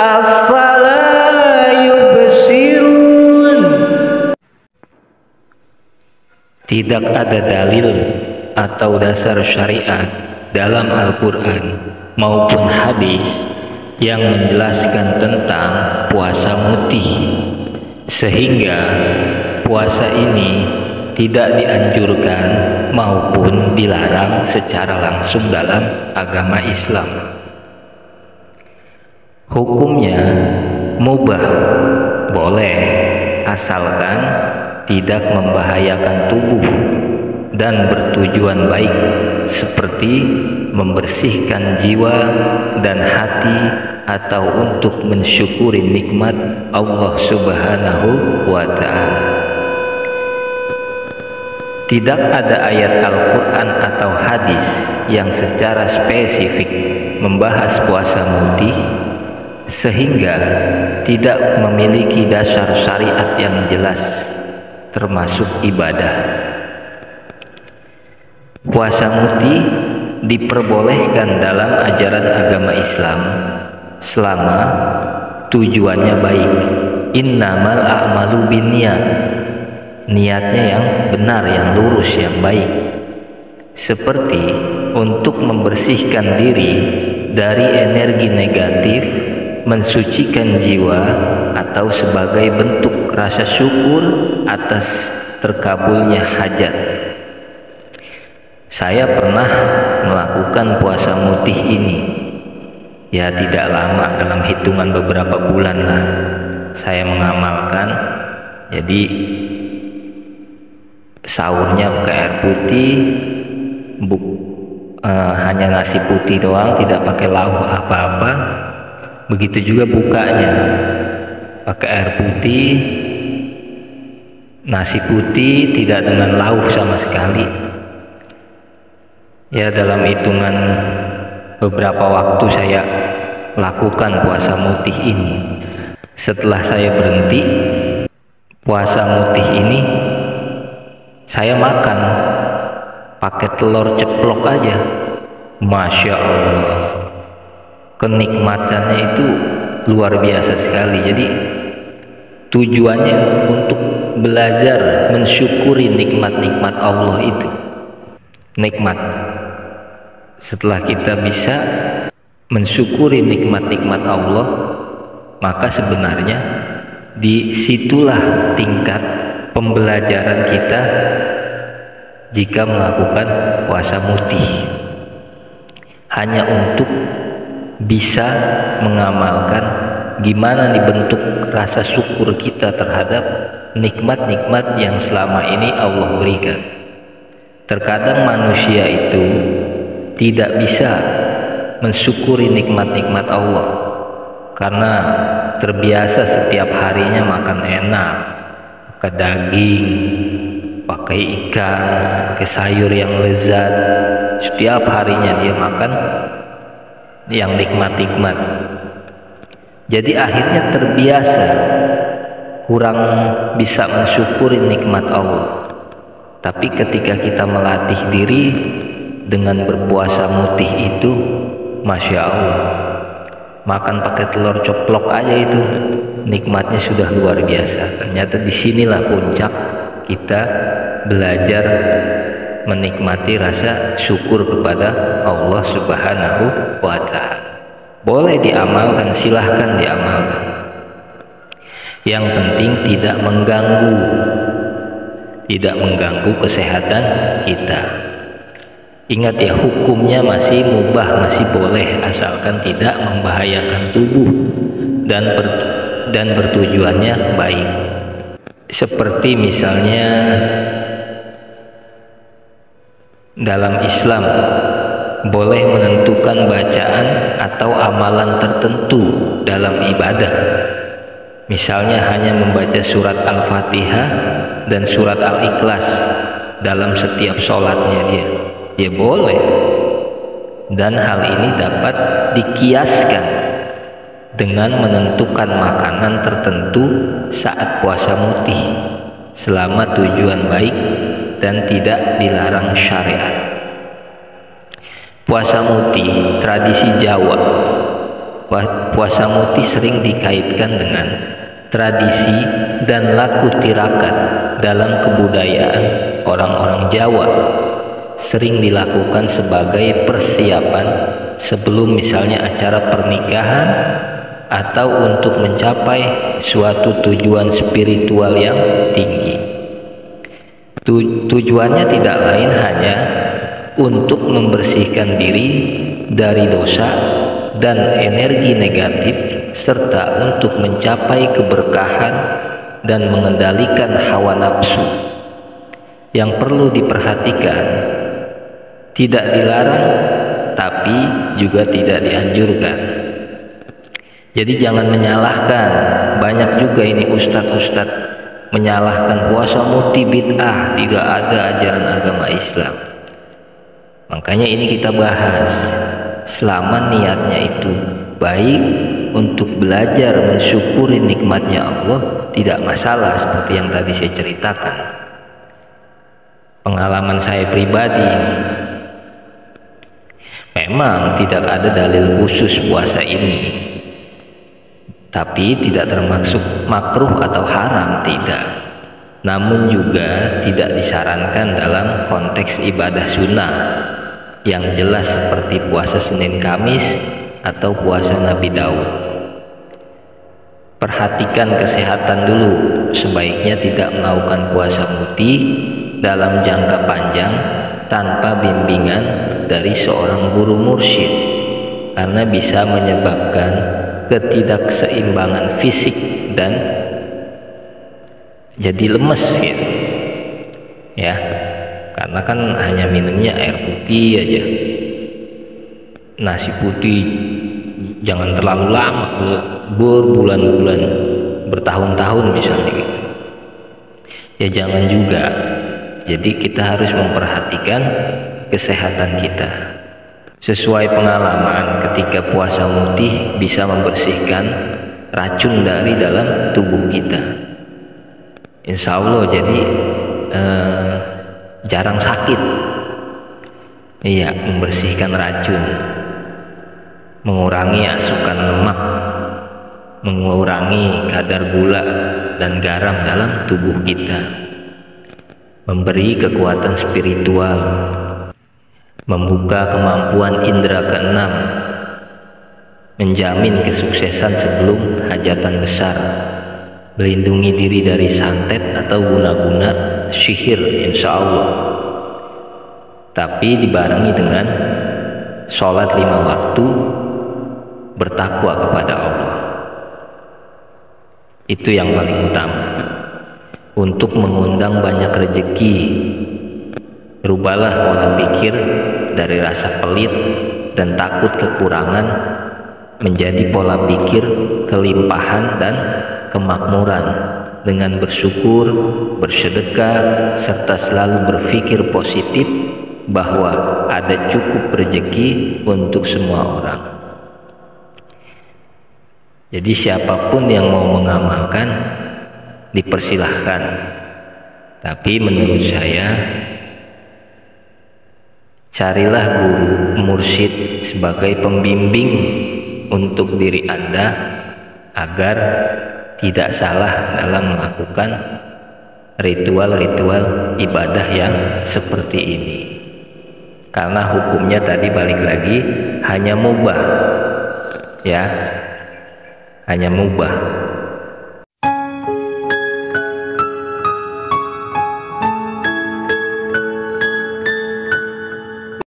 afala yubsirun. Tidak ada dalil atau dasar syariat dalam Al-Quran maupun hadis yang menjelaskan tentang puasa mutih, sehingga puasa ini tidak dianjurkan maupun dilarang secara langsung dalam agama Islam. Hukumnya mubah, boleh, asalkan tidak membahayakan tubuh dan bertujuan baik, seperti membersihkan jiwa dan hati atau untuk mensyukuri nikmat Allah Subhanahu wa Ta'ala. Tidak ada ayat Al-Quran atau hadis yang secara spesifik membahas puasa mutih, sehingga tidak memiliki dasar syariat yang jelas termasuk ibadah. Puasa mutih diperbolehkan dalam ajaran agama Islam selama tujuannya baik. Innamal a'malu binniyat, niatnya yang benar, yang lurus, yang baik, seperti untuk membersihkan diri dari energi negatif, mensucikan jiwa, atau sebagai bentuk rasa syukur atas terkabulnya hajat. Saya pernah melakukan puasa mutih ini, ya tidak lama, dalam hitungan beberapa bulan lah saya mengamalkan. Jadi sahurnya pakai air putih, hanya nasi putih doang, tidak pakai lauk apa-apa. Begitu juga bukanya, pakai air putih, nasi putih, tidak dengan lauk sama sekali. Ya, dalam hitungan beberapa waktu saya lakukan puasa mutih ini. Setelah saya berhenti puasa mutih ini, saya makan pakai telur ceplok aja. Masya Allah, kenikmatannya itu luar biasa sekali. Jadi tujuannya untuk belajar mensyukuri nikmat-nikmat Allah itu. Nikmat, setelah kita bisa mensyukuri nikmat-nikmat Allah, maka sebenarnya disitulah tingkat pembelajaran kita jika melakukan puasa mutih, hanya untuk bisa mengamalkan gimana dibentuk rasa syukur kita terhadap nikmat-nikmat yang selama ini Allah berikan. Terkadang manusia itu tidak bisa mensyukuri nikmat-nikmat Allah karena terbiasa setiap harinya makan enak, pakai daging, pakai ikan, pakai sayur yang lezat. Setiap harinya dia makan yang nikmat-nikmat. Jadi akhirnya terbiasa, kurang bisa mensyukuri nikmat Allah. Tapi ketika kita melatih diri dengan berpuasa mutih itu, Masya Allah, makan pakai telur ceplok aja itu nikmatnya sudah luar biasa. Ternyata disinilah puncak kita belajar menikmati rasa syukur kepada Allah Subhanahu wa Ta'ala. Boleh diamalkan, silahkan diamalkan. Yang penting tidak mengganggu kesehatan kita. Ingat ya, hukumnya masih mubah, masih boleh, asalkan tidak membahayakan tubuh dan bertujuannya baik. Seperti misalnya dalam Islam boleh menentukan bacaan atau amalan tertentu dalam ibadah. Misalnya hanya membaca surat Al-Fatihah dan surat Al-Ikhlas dalam setiap sholatnya dia, ya boleh. Dan hal ini dapat dikiaskan dengan menentukan makanan tertentu saat puasa mutih, selama tujuan baik dan tidak dilarang syariat. Puasa mutih tradisi Jawa puasa mutih sering dikaitkan dengan tradisi dan laku tirakat dalam kebudayaan orang-orang Jawa. Sering dilakukan sebagai persiapan sebelum misalnya acara pernikahan atau untuk mencapai suatu tujuan spiritual yang tinggi. Tujuannya tidak lain hanya untuk membersihkan diri dari dosa dan energi negatif, serta untuk mencapai keberkahan dan mengendalikan hawa nafsu. Yang perlu diperhatikan, tidak dilarang tapi juga tidak dianjurkan. Jadi jangan menyalahkan. Banyak juga ini ustadz-ustadz menyalahkan puasa mutih bid'ah, tidak ada ajaran agama Islam. Makanya ini kita bahas, selama niatnya itu baik untuk belajar mensyukuri nikmatnya Allah, tidak masalah. Seperti yang tadi saya ceritakan, pengalaman saya pribadi, memang tidak ada dalil khusus puasa ini, tapi tidak termasuk makruh atau haram, tidak. Namun juga tidak disarankan dalam konteks ibadah sunnah yang jelas seperti puasa Senin Kamis atau puasa Nabi Daud. Perhatikan kesehatan dulu, sebaiknya tidak melakukan puasa mutih dalam jangka panjang tanpa bimbingan dari seorang guru mursyid, karena bisa menyebabkan ketidakseimbangan fisik dan jadi lemes gitu ya, karena kan hanya minumnya air putih aja, nasi putih jangan terlalu lama, berbulan-bulan, bertahun-tahun misalnya gitu ya, jangan juga. Jadi kita harus memperhatikan kesehatan kita. Sesuai pengalaman, ketika puasa mutih bisa membersihkan racun dari dalam tubuh kita, insya Allah. Jadi jarang sakit. Iya, membersihkan racun, mengurangi asupan lemak, mengurangi kadar gula dan garam dalam tubuh kita, memberi kekuatan spiritual, membuka kemampuan indera keenam, menjamin kesuksesan sebelum hajatan besar, melindungi diri dari santet atau guna-guna sihir insya Allah, tapi dibarengi dengan sholat 5 waktu, bertakwa kepada Allah. Itu yang paling utama. Untuk mengundang banyak rezeki, rubahlah pola pikir dari rasa pelit dan takut kekurangan menjadi pola pikir kelimpahan dan kemakmuran, dengan bersyukur, bersedekah, serta selalu berpikir positif bahwa ada cukup rezeki untuk semua orang. Jadi siapapun yang mau mengamalkan dipersilahkan, tapi menurut saya carilah guru mursyid sebagai pembimbing untuk diri Anda agar tidak salah dalam melakukan ritual-ritual ibadah yang seperti ini. Karena hukumnya tadi balik lagi hanya mubah, ya, hanya mubah.